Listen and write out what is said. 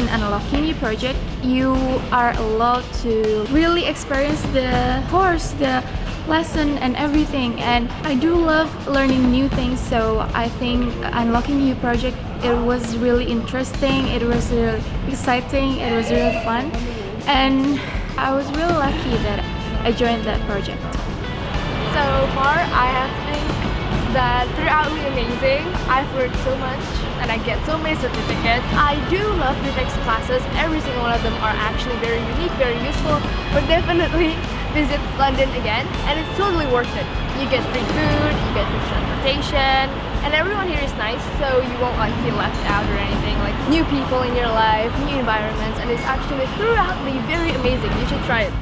in Unlocking You project, you are allowed to really experience the course, the lesson and everything, and I do love learning new things, so I think Unlocking You project, it was really interesting, it was really exciting, it was really fun, and I was really lucky that I joined that project. So far, I have think that throughout the amazing, I've learned so much and I get so many certificates. I do love the next classes, every single one of them are actually very unique, very useful, but definitely visit London again, and it's totally worth it. You get free food, you get free transportation, and everyone here is nice, so you won't like feel left out or anything. Like new people in your life, new environments, and it's actually throughout very amazing. You should try it.